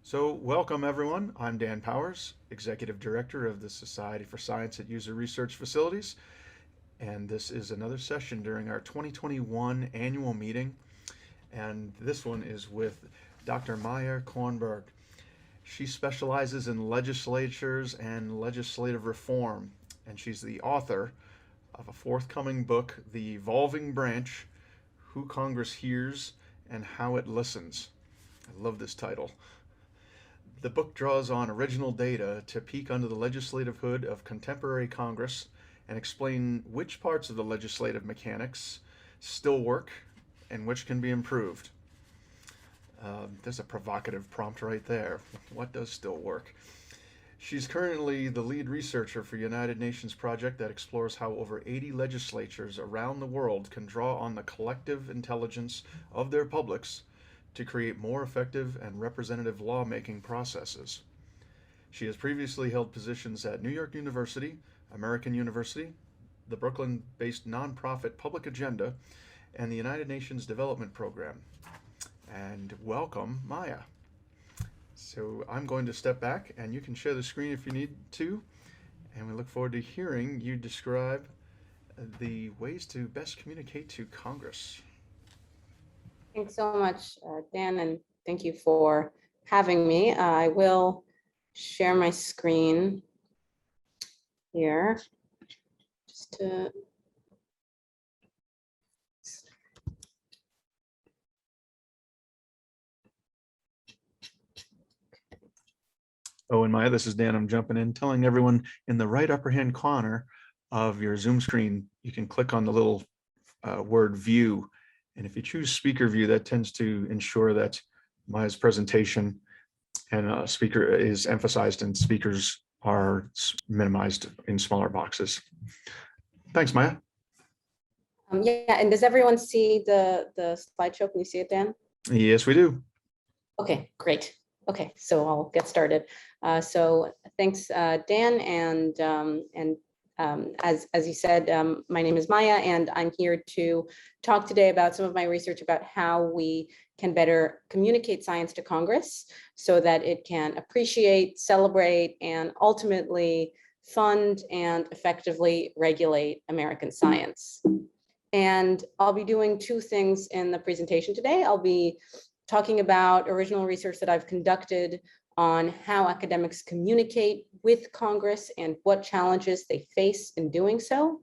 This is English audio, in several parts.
So welcome everyone. I'm Dan Powers, Executive Director of the Society for Science at User Research Facilities, and this is another session during our 2021 annual meeting, and this one is with Dr. Maya Kornberg. She specializes in legislatures and legislative reform, and she's the author of a forthcoming book, The Evolving Branch: Who Congress Hears and How It Listens. I love this title. The book draws on original data to peek under the legislative hood of contemporary Congress and explain which parts of the legislative mechanics still work and which can be improved. There's a provocative prompt right there. What does still work? She's currently the lead researcher for United Nations project that explores how over 80 legislatures around the world can draw on the collective intelligence of their publics to create more effective and representative lawmaking processes. She has previously held positions at New York University, American University, the Brooklyn-based nonprofit Public Agenda, and the United Nations Development Program. And welcome, Maya. So I'm going to step back, and you can share the screen if you need to, and we look forward to hearing you describe the ways to best communicate to Congress. Thanks so much, Dan, and thank you for having me. I will share my screen here just to. Oh, and Maya, this is Dan. I'm jumping in, telling everyone in the right upper hand corner of your Zoom screen, you can click on the little word view. And if you choose speaker view, that tends to ensure that Maya's presentation and speaker is emphasized and speakers are minimized in smaller boxes. Thanks, Maya. Yeah, and does everyone see the slideshow? Can you see it, Dan? Yes, we do. Okay, great. Okay, so I'll get started. So thanks, Dan, and as you said, my name is Maya, and I'm here to talk today about some of my research about how we can better communicate science to Congress so that it can appreciate, celebrate, and ultimately fund and effectively regulate American science. And I'll be doing two things in the presentation today. I'll be talking about original research that I've conducted on how academics communicate with Congress and what challenges they face in doing so.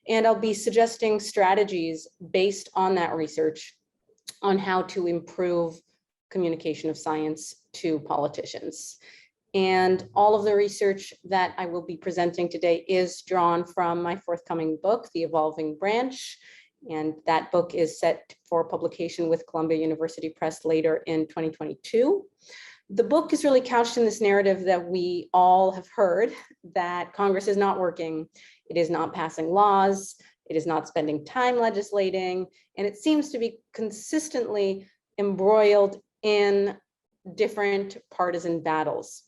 And I'll be suggesting strategies based on that research on how to improve communication of science to politicians. And all of the research that I will be presenting today is drawn from my forthcoming book, The Evolving Branch. And that book is set for publication with Columbia University Press later in 2022. The book is really couched in this narrative that we all have heard, that Congress is not working, it is not passing laws, it is not spending time legislating, and it seems to be consistently embroiled in different partisan battles.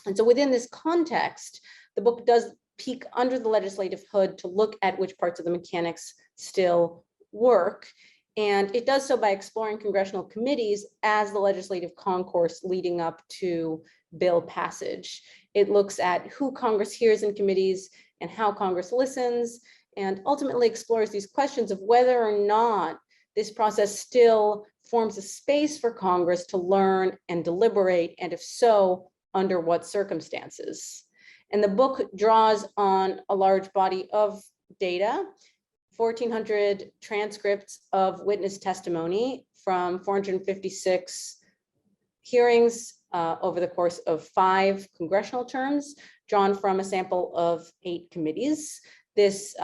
And so within this context, the book does peek under the legislative hood to look at which parts of the mechanics still work. And it does so by exploring congressional committees as the legislative concourse leading up to bill passage. It looks at who Congress hears in committees and how Congress listens, and ultimately explores these questions of whether or not this process still forms a space for Congress to learn and deliberate, and if so, under what circumstances. And the book draws on a large body of data, 1,400 transcripts of witness testimony from 456 hearings over the course of 5 congressional terms, drawn from a sample of 8 committees. This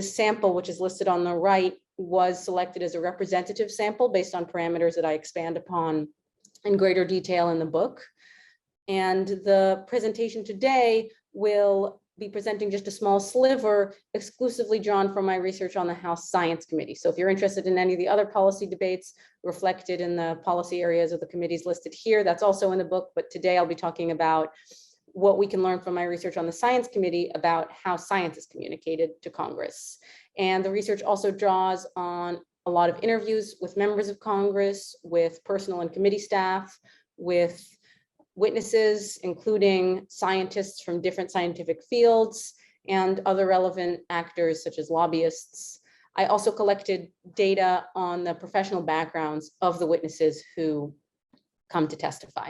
sample, which is listed on the right, was selected as a representative sample based on parameters that I expand upon in greater detail in the book. And the presentation today will be presenting just a small sliver exclusively drawn from my research on the House Science Committee. So if you're interested in any of the other policy debates reflected in the policy areas of the committees listed here, that's also in the book. But today I'll be talking about what we can learn from my research on the Science Committee about how science is communicated to Congress. And the research also draws on a lot of interviews with members of Congress, with personal and committee staff, with witnesses, including scientists from different scientific fields and other relevant actors such as lobbyists. I also collected data on the professional backgrounds of the witnesses who come to testify.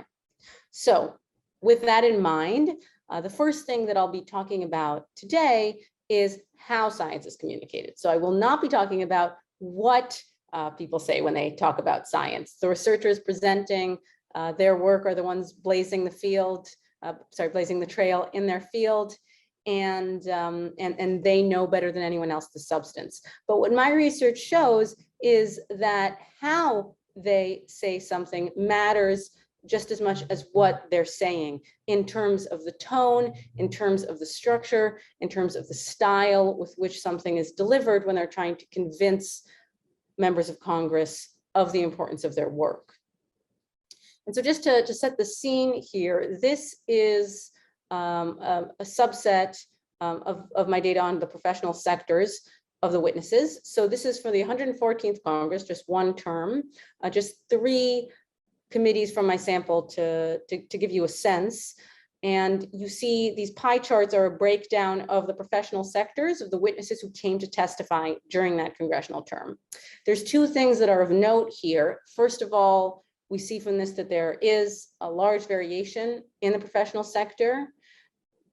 So with that in mind, the first thing that I'll be talking about today is how science is communicated. So I will not be talking about what people say when they talk about science. The researchers presenting their work are the ones blazing the trail in their field, and they know better than anyone else the substance. But what my research shows is that how they say something matters just as much as what they're saying, in terms of the tone, in terms of the structure, in terms of the style with which something is delivered when they're trying to convince members of Congress of the importance of their work. And so just to set the scene here, this is a subset of my data on the professional sectors of the witnesses. So this is for the 114th Congress, just one term, just 3 committees from my sample to give you a sense. And you see these pie charts are a breakdown of the professional sectors of the witnesses who came to testify during that congressional term. There's 2 things that are of note here. First of all, we see from this that there is a large variation in the professional sector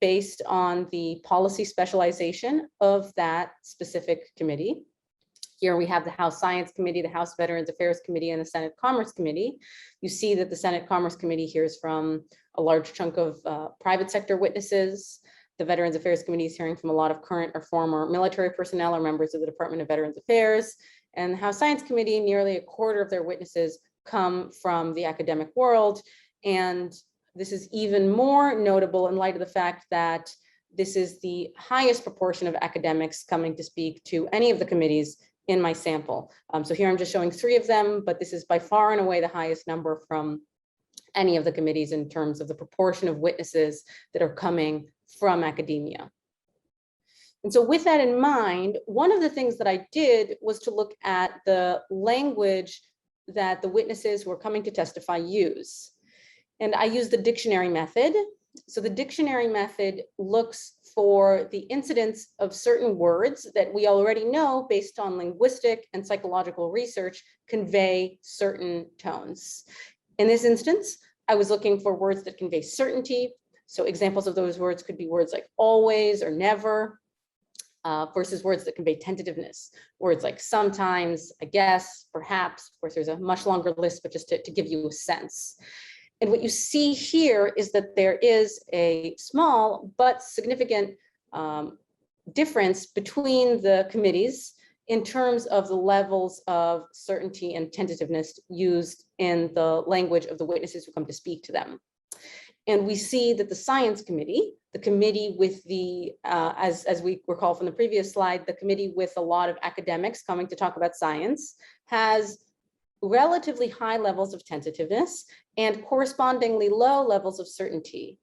based on the policy specialization of that specific committee. Here we have the House Science Committee, the House Veterans Affairs Committee, and the Senate Commerce Committee. You see that the Senate Commerce Committee hears from a large chunk of private sector witnesses. The Veterans Affairs Committee is hearing from a lot of current or former military personnel or members of the Department of Veterans Affairs. And the House Science Committee, nearly a quarter of their witnesses come from the academic world. And this is even more notable in light of the fact that this is the highest proportion of academics coming to speak to any of the committees in my sample. So here I'm just showing 3 of them, but this is by far and away the highest number from any of the committees in terms of the proportion of witnesses that are coming from academia. And so with that in mind, one of the things that I did was to look at the language that the witnesses who are coming to testify use. And I used the dictionary method. So the dictionary method looks for the incidence of certain words that we already know based on linguistic and psychological research convey certain tones. In this instance, I was looking for words that convey certainty. So examples of those words could be words like always or never, versus words that convey tentativeness. Words like sometimes, I guess, perhaps. Of course, there's a much longer list, but just to give you a sense. And what you see here is that there is a small but significant difference between the committees in terms of the levels of certainty and tentativeness used in the language of the witnesses who come to speak to them. And we see that the Science Committee, the committee with the, as we recall from the previous slide, the committee with a lot of academics coming to talk about science, has relatively high levels of tentativeness and correspondingly low levels of certainty.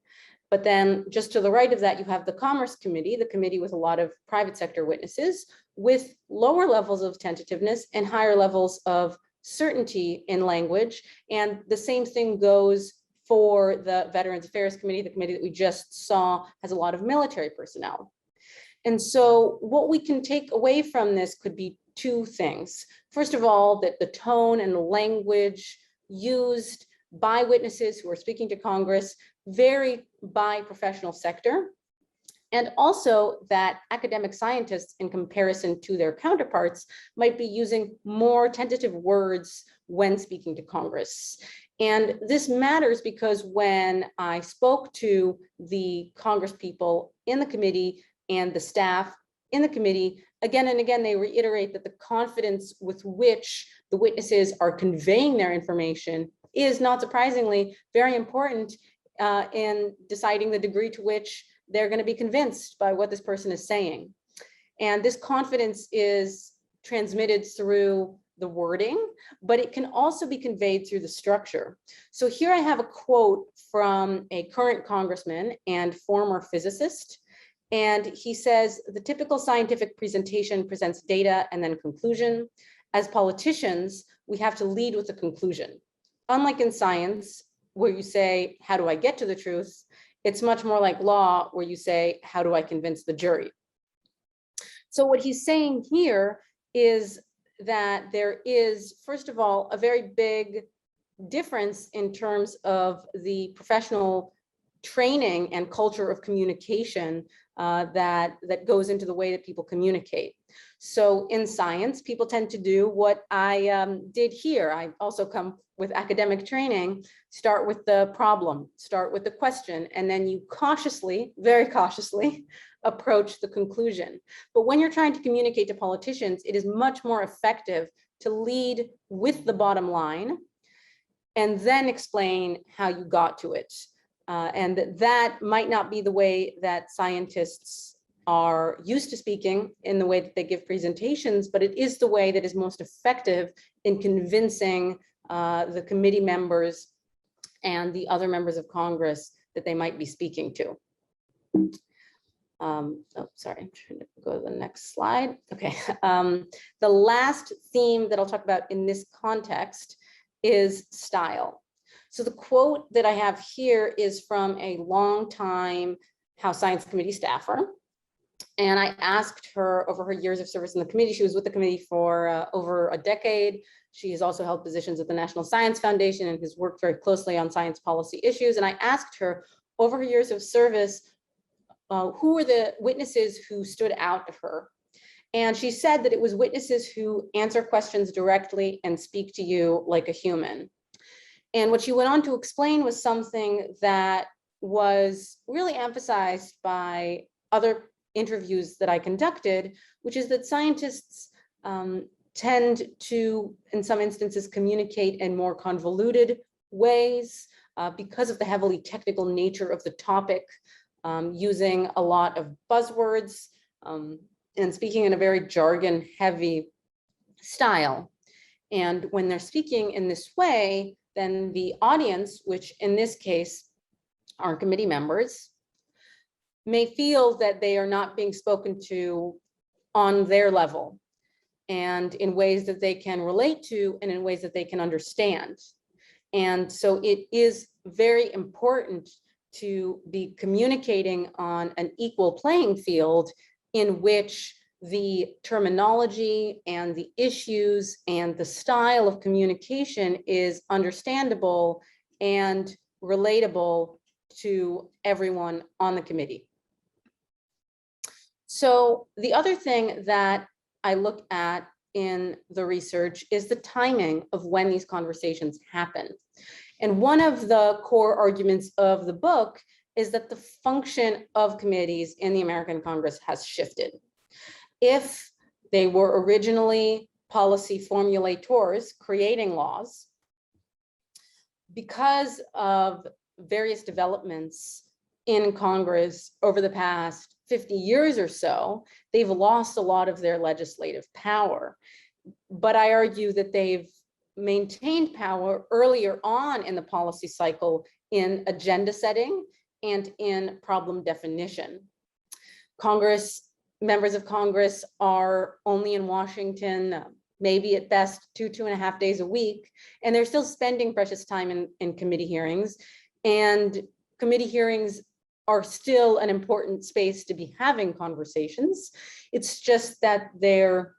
But then just to the right of that, you have the Commerce Committee, the committee with a lot of private sector witnesses with lower levels of tentativeness and higher levels of certainty in language. And the same thing goes for the Veterans Affairs Committee, the committee that we just saw has a lot of military personnel. And so what we can take away from this could be 2 things. First of all, that the tone and the language used by witnesses who are speaking to Congress vary by professional sector. And also that academic scientists, in comparison to their counterparts, might be using more tentative words when speaking to Congress. And this matters because when I spoke to the Congress people in the committee and the staff in the committee, again and again, they reiterate that the confidence with which the witnesses are conveying their information is, not surprisingly, very important in deciding the degree to which they're going to be convinced by what this person is saying. And this confidence is transmitted through the wording, but it can also be conveyed through the structure. So here I have a quote from a current congressman and former physicist. And he says, the typical scientific presentation presents data and then conclusion. As politicians, we have to lead with the conclusion. Unlike in science, where you say, how do I get to the truth? It's much more like law, where you say, how do I convince the jury? So what he's saying here is that there is, first of all, a very big difference in terms of the professional training and culture of communication that goes into the way that people communicate. So in science, people tend to do what I did here. I also come with academic training. Start with the problem, start with the question, and then you cautiously, very cautiously, approach the conclusion. But when you're trying to communicate to politicians, it is much more effective to lead with the bottom line and then explain how you got to it. And that might not be the way that scientists are used to speaking in the way that they give presentations, but it is the way that is most effective in convincing the committee members and the other members of Congress that they might be speaking to. Oh, sorry, I'm trying to go to the next slide. Okay, the last theme that I'll talk about in this context is style. So the quote that I have here is from a longtime House Science Committee staffer. And I asked her over her years of service in the committee. She was with the committee for over a decade. She has also held positions at the National Science Foundation and has worked very closely on science policy issues. And I asked her over her years of service, who were the witnesses who stood out to her? And she said that it was witnesses who answer questions directly and speak to you like a human. And what she went on to explain was something that was really emphasized by other interviews that I conducted, which is that scientists tend to, in some instances, communicate in more convoluted ways because of the heavily technical nature of the topic, using a lot of buzzwords and speaking in a very jargon-heavy style. And when they're speaking in this way, then the audience, which in this case are committee members, may feel that they are not being spoken to on their level and in ways that they can relate to and in ways that they can understand. And so it is very important to be communicating on an equal playing field in which the terminology and the issues and the style of communication is understandable and relatable to everyone on the committee. So the other thing that I look at in the research is the timing of when these conversations happen. And one of the core arguments of the book is that the function of committees in the American Congress has shifted. If they were originally policy formulators creating laws, because of various developments in Congress over the past 50 years or so, they've lost a lot of their legislative power. But I argue that they've maintained power earlier on in the policy cycle in agenda setting and in problem definition. Members of Congress are only in Washington, maybe at best 2.5 days a week, and they're still spending precious time in committee hearings. And committee hearings are still an important space to be having conversations. It's just that their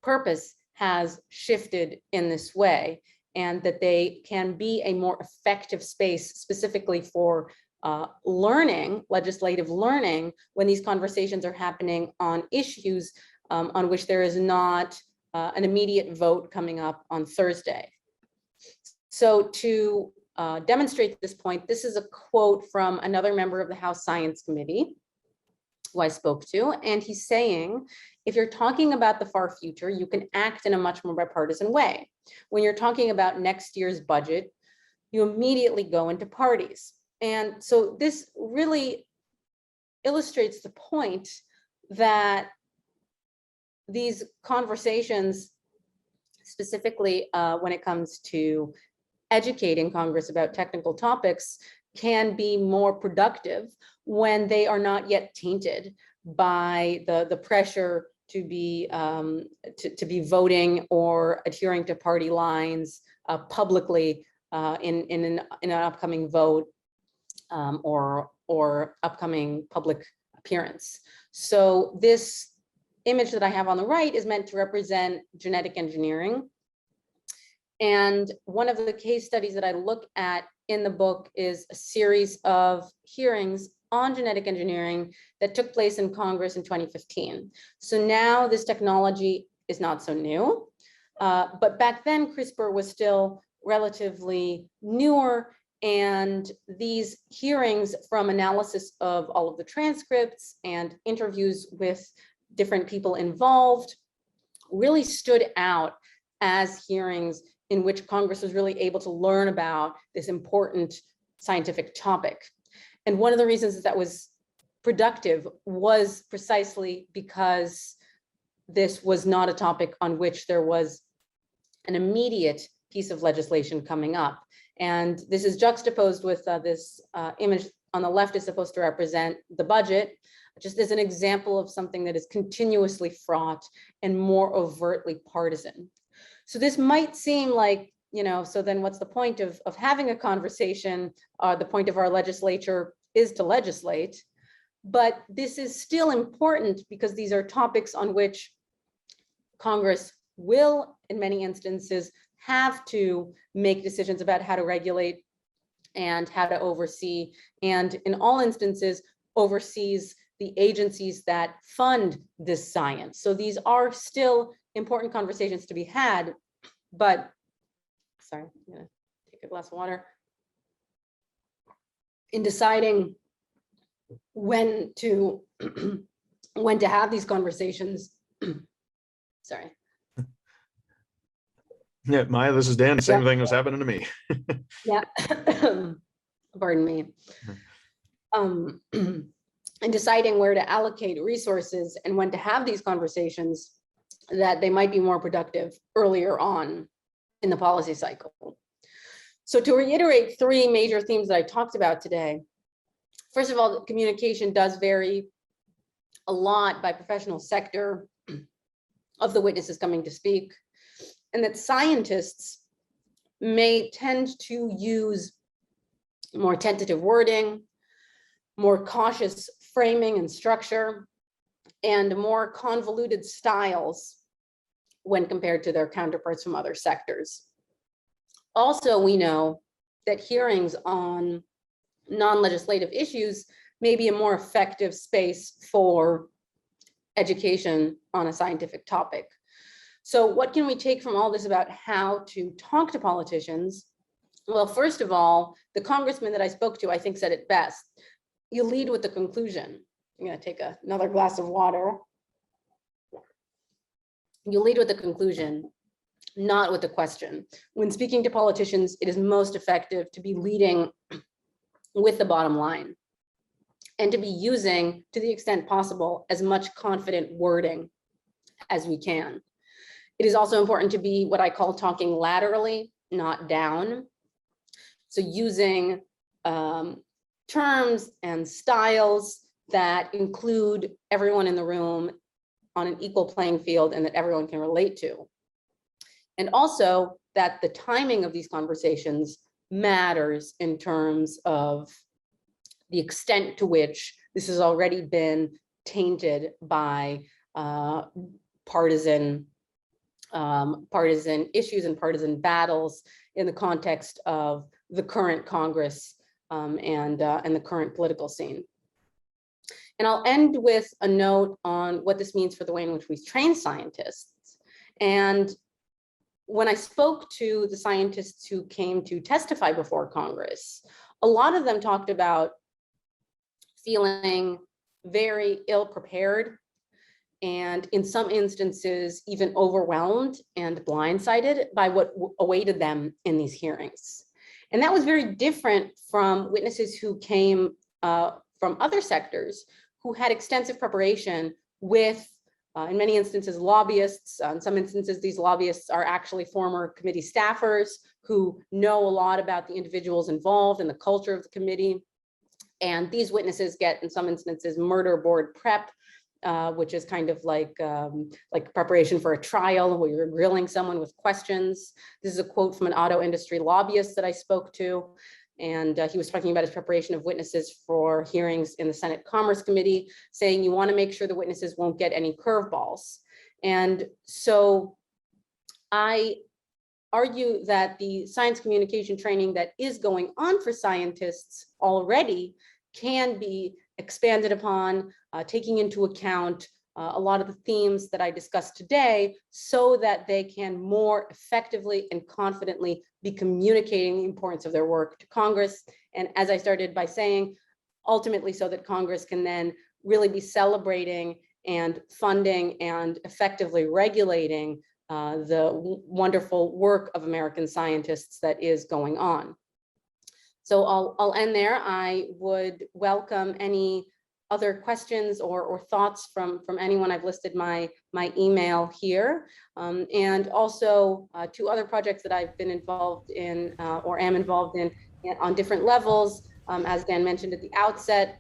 purpose has shifted in this way, and that they can be a more effective space specifically for learning, legislative learning, when these conversations are happening on issues on which there is not an immediate vote coming up on Thursday. So to demonstrate this point, this is a quote from another member of the House Science Committee who I spoke to, and he's saying, if you're talking about the far future, you can act in a much more bipartisan way. When you're talking about next year's budget, you immediately go into parties. And so this really illustrates the point that these conversations, specifically when it comes to educating Congress about technical topics, can be more productive when they are not yet tainted by the pressure to be voting or adhering to party lines publicly in an upcoming vote or upcoming public appearance. So this image that I have on the right is meant to represent genetic engineering. And one of the case studies that I look at in the book is a series of hearings on genetic engineering that took place in Congress in 2015. So now this technology is not so new, but back then CRISPR was still relatively newer, and these hearings, from analysis of all of the transcripts and interviews with different people involved, really stood out as hearings in which Congress was really able to learn about this important scientific topic. And one of the reasons that was productive was precisely because this was not a topic on which there was an immediate piece of legislation coming up. And this is juxtaposed with this image on the left is supposed to represent the budget, just as an example of something that is continuously fraught and more overtly partisan. So this might seem like, so then what's the point of having a conversation? The point of our legislature is to legislate, but this is still important because these are topics on which Congress will, in many instances, have to make decisions about how to regulate and how to oversee, and in all instances, oversees the agencies that fund this science. So these are still important conversations to be had, but, sorry, I'm gonna take a glass of water. In deciding when to have these conversations, sorry. Yeah, Maya, this is Dan. The same thing was happening to me. Yeah, pardon me. In deciding where to allocate resources and when to have these conversations, that they might be more productive earlier on in the policy cycle. So to reiterate three major themes that I talked about today, first of all, the communication does vary a lot by professional sector of the witnesses coming to speak, and that scientists may tend to use more tentative wording, more cautious framing and structure, and more convoluted styles when compared to their counterparts from other sectors. Also, we know that hearings on non-legislative issues may be a more effective space for education on a scientific topic. So what can we take from all this about how to talk to politicians? Well, first of all, the congressman that I spoke to, I think, said it best. You lead with the conclusion. I'm going to take another glass of water. You lead with the conclusion, not with the question. When speaking to politicians, it is most effective to be leading with the bottom line and to be using, to the extent possible, as much confident wording as we can. It is also important to be what I call talking laterally, not down. So using terms and styles that include everyone in the room on an equal playing field and that everyone can relate to. And also that the timing of these conversations matters in terms of the extent to which this has already been tainted by partisan issues and partisan battles in the context of the current Congress and the current political scene. And I'll end with a note on what this means for the way in which we train scientists. And when I spoke to the scientists who came to testify before Congress, a lot of them talked about feeling very ill-prepared and in some instances even overwhelmed and blindsided by what awaited them in these hearings. And that was very different from witnesses who came from other sectors who had extensive preparation with, in many instances, lobbyists. In some instances, these lobbyists are actually former committee staffers who know a lot about the individuals involved and the culture of the committee. And these witnesses get, in some instances, murder board prep which is kind of like preparation for a trial where you're grilling someone with questions. This is a quote from an auto industry lobbyist that I spoke to. And he was talking about his preparation of witnesses for hearings in the Senate Commerce Committee, saying you want to make sure the witnesses won't get any curveballs. And so I argue that the science communication training that is going on for scientists already can be expanded upon, taking into account a lot of the themes that I discussed today, so that they can more effectively and confidently be communicating the importance of their work to Congress. And as I started by saying, ultimately so that Congress can then really be celebrating and funding and effectively regulating the wonderful work of American scientists that is going on. So I'll end there. I would welcome any other questions or thoughts from anyone. I've listed my email here, and also 2 other projects that I've been involved in or am involved in on different levels. As Dan mentioned at the outset,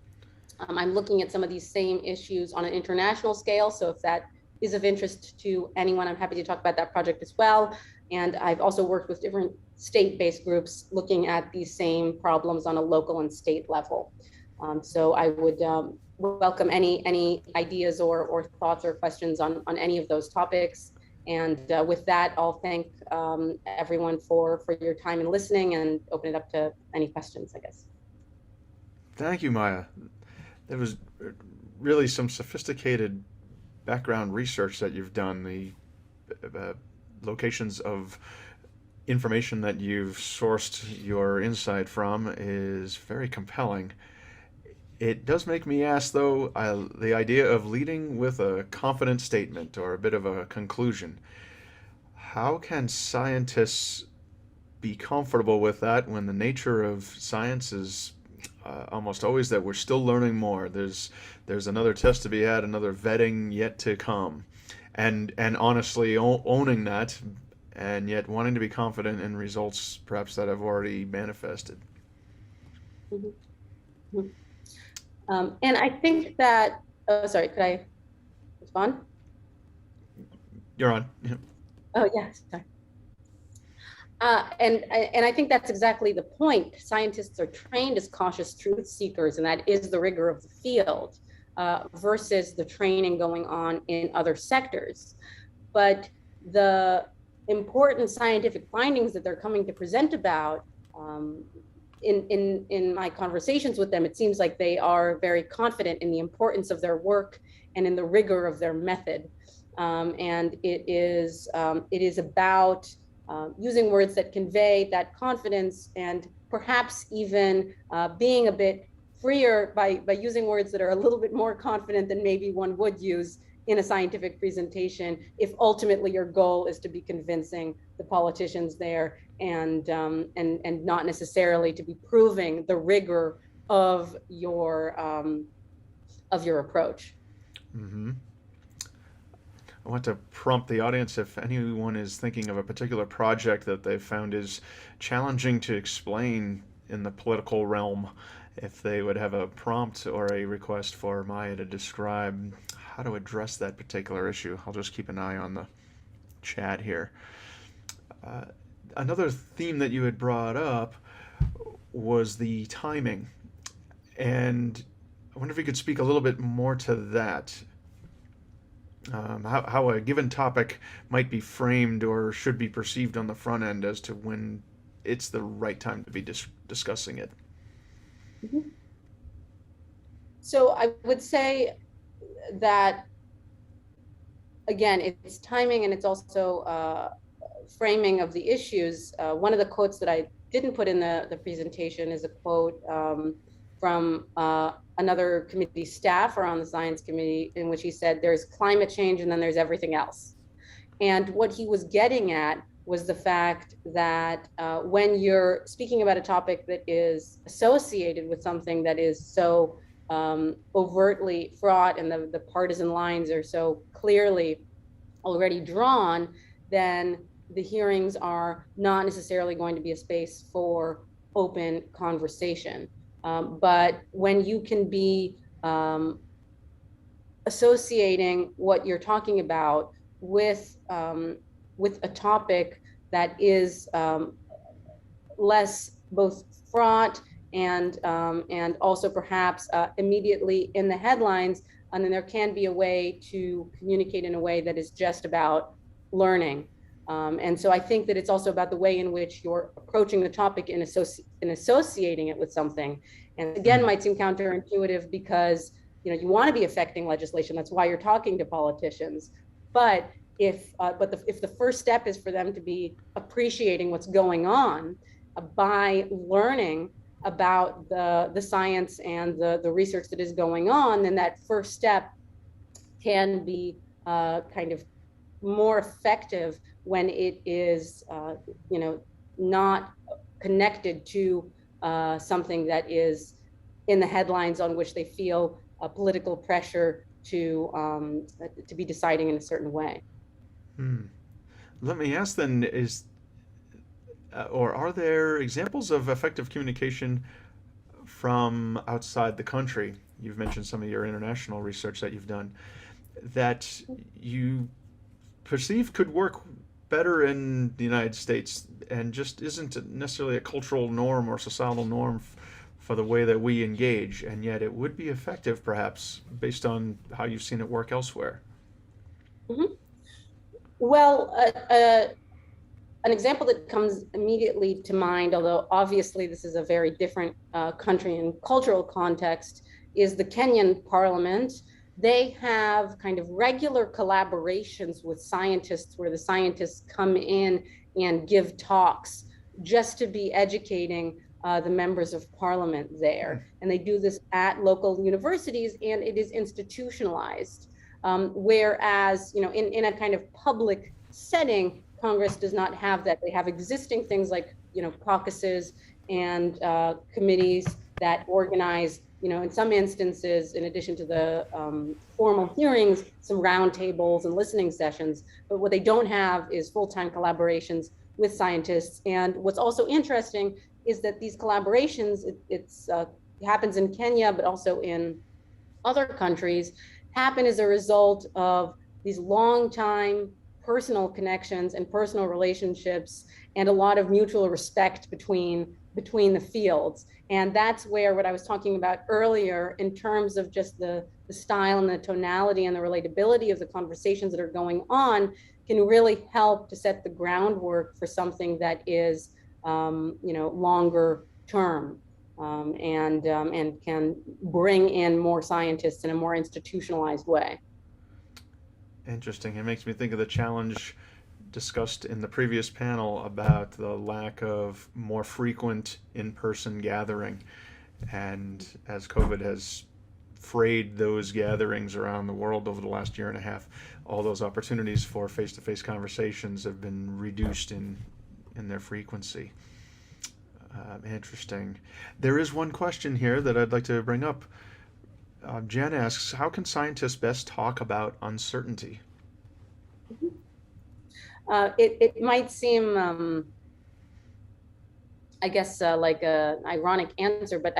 I'm looking at some of these same issues on an international scale. So if that is of interest to anyone, I'm happy to talk about that project as well. And I've also worked with different state-based groups looking at these same problems on a local and state level. So I would welcome any ideas or thoughts or questions on any of those topics. And with that, I'll thank everyone for your time and listening, and open it up to any questions, I guess. Thank you, Maya. There was really some sophisticated background research that you've done. The locations of information that you've sourced your insight from is very compelling. It does make me ask, though, the idea of leading with a confident statement or a bit of a conclusion. How can scientists be comfortable with that when the nature of science is almost always that we're still learning more? There's another test to be had, another vetting yet to come, and honestly owning that, and yet wanting to be confident in results perhaps that have already manifested. Mm-hmm. And I think that, oh, sorry, could I respond? You're on. Oh, yeah, sorry. And I think that's exactly the point. Scientists are trained as cautious truth seekers, and that is the rigor of the field, versus the training going on in other sectors. But the important scientific findings that they're coming to present about, in my conversations with them, it seems like they are very confident in the importance of their work and in the rigor of their method. And it is about using words that convey that confidence, and perhaps even being a bit freer by using words that are a little bit more confident than maybe one would use in a scientific presentation, if ultimately your goal is to be convincing the politicians there, and not necessarily to be proving the rigor of your approach. Mm-hmm. I want to prompt the audience, if anyone is thinking of a particular project that they've found is challenging to explain in the political realm, if they would have a prompt or a request for Maya to describe how to address that particular issue. I'll just keep an eye on the chat here. Another theme that you had brought up was the timing, and I wonder if you could speak a little bit more to that. How a given topic might be framed or should be perceived on the front end as to when it's the right time to be discussing it. Mm-hmm. So I would say that, again, it's timing, and it's also framing of the issues. One of the quotes that I didn't put in the presentation is a quote from another committee staffer on the science committee, in which he said, there's climate change and then there's everything else. And what he was getting at was the fact that when you're speaking about a topic that is associated with something that is so overtly fraught, and the partisan lines are so clearly already drawn, then the hearings are not necessarily going to be a space for open conversation. But when you can be associating what you're talking about with a topic that is less both fraught and also perhaps immediately in the headlines, and then there can be a way to communicate in a way that is just about learning. And so I think that it's also about the way in which you're approaching the topic and associating it with something. And again, might seem counterintuitive because you want to be affecting legislation. That's why you're talking to politicians. But if the first step is for them to be appreciating what's going on by learning about the science and the research that is going on, then that first step can be kind of more effective when it is not connected to something that is in the headlines on which they feel political pressure to be deciding in a certain way. Let me ask then, or are there examples of effective communication from outside the country? You've mentioned some of your international research that you've done that you perceive could work better in the United States and just isn't necessarily a cultural norm or societal norm for the way that we engage, and yet it would be effective perhaps based on how you've seen it work elsewhere. Mm-hmm. Well, an example that comes immediately to mind, although obviously this is a very different country and cultural context, is the Kenyan parliament. They have kind of regular collaborations with scientists where the scientists come in and give talks just to be educating the members of parliament there. And they do this at local universities, and it is institutionalized. Whereas, in a kind of public setting, Congress does not have that. They have existing things like, caucuses and committees that organize, in some instances, in addition to the formal hearings, some roundtables and listening sessions. But what they don't have is full-time collaborations with scientists. And what's also interesting is that these collaborations, it happens in Kenya, but also in other countries, happen as a result of these long-time personal connections and personal relationships and a lot of mutual respect between the fields. And that's where what I was talking about earlier in terms of just the style and the tonality and the relatability of the conversations that are going on can really help to set the groundwork for something that is longer term. And can bring in more scientists in a more institutionalized way. Interesting. It makes me think of the challenge discussed in the previous panel about the lack of more frequent in-person gathering. And as COVID has frayed those gatherings around the world over the last year and a half, all those opportunities for face-to-face conversations have been reduced in their frequency. Interesting. There is one question here that I'd like to bring up. Jen asks, how can scientists best talk about uncertainty? It might seem, I guess, like an ironic answer, but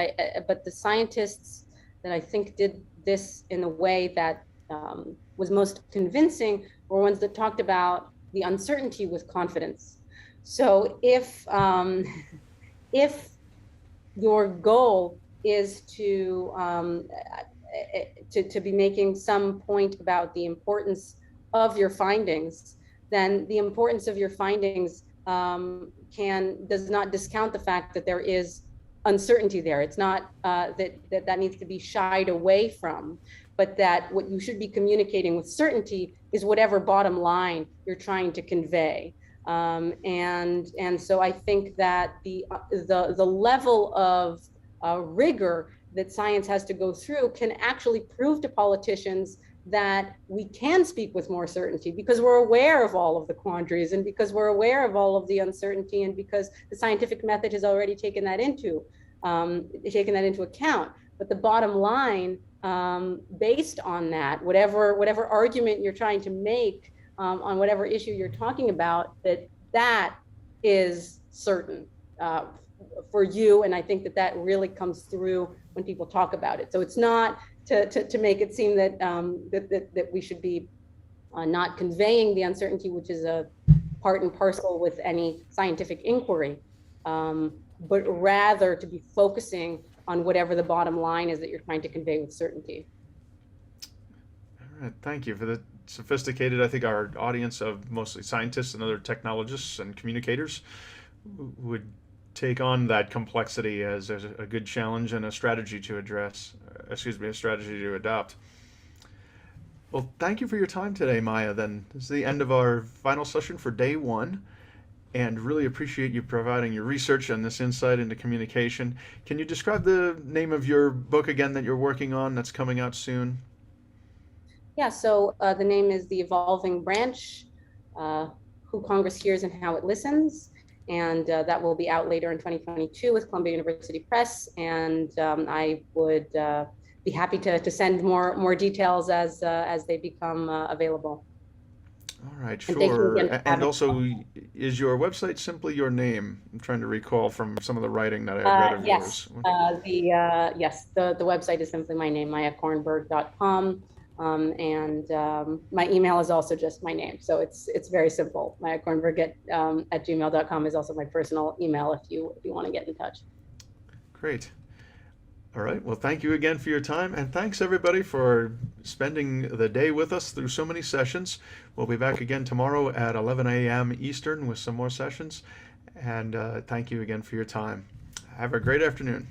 the scientists that I think did this in the way that was most convincing were ones that talked about the uncertainty with confidence. So if your goal is to be making some point about the importance of your findings, then the importance of your findings does not discount the fact that there is uncertainty there. It's not that needs to be shied away from, but that what you should be communicating with certainty is whatever bottom line you're trying to convey. And so I think that the level of rigor that science has to go through can actually prove to politicians that we can speak with more certainty because we're aware of all of the quandaries and because we're aware of all of the uncertainty and because the scientific method has already taken that into account. But the bottom line, based on that, whatever argument you're trying to make on whatever issue you're talking about, that is certain for you. And I think that really comes through when people talk about it. So it's not to make it seem that, that we should be not conveying the uncertainty, which is a part and parcel with any scientific inquiry, but rather to be focusing on whatever the bottom line is that you're trying to convey with certainty. All right, thank you for the sophisticated. I think our audience of mostly scientists and other technologists and communicators would take on that complexity as a good challenge and a strategy to address, a strategy to adopt. Well, thank you for your time today, Maya. Then this is the end of our final session for day one, and really appreciate you providing your research and this insight into communication. Can you describe the name of your book again that you're working on that's coming out soon? Yeah, so the name is The Evolving Branch, Who Congress Hears and How It Listens. And that will be out later in 2022 with Columbia University Press. And I would be happy to send more details as they become available. All right, And thank you sure. again for And having also, is your website simply your name? I'm trying to recall from some of the writing that I read of Yes, yours. yes, the website is simply my name, mayakornberg.com. And my email is also just my name. So it's very simple. mayakornberg at gmail.com is also my personal email if you want to get in touch. Great. All right. Well, thank you again for your time. And thanks everybody for spending the day with us through so many sessions. We'll be back again tomorrow at 11 a.m. Eastern with some more sessions. And thank you again for your time. Have a great afternoon.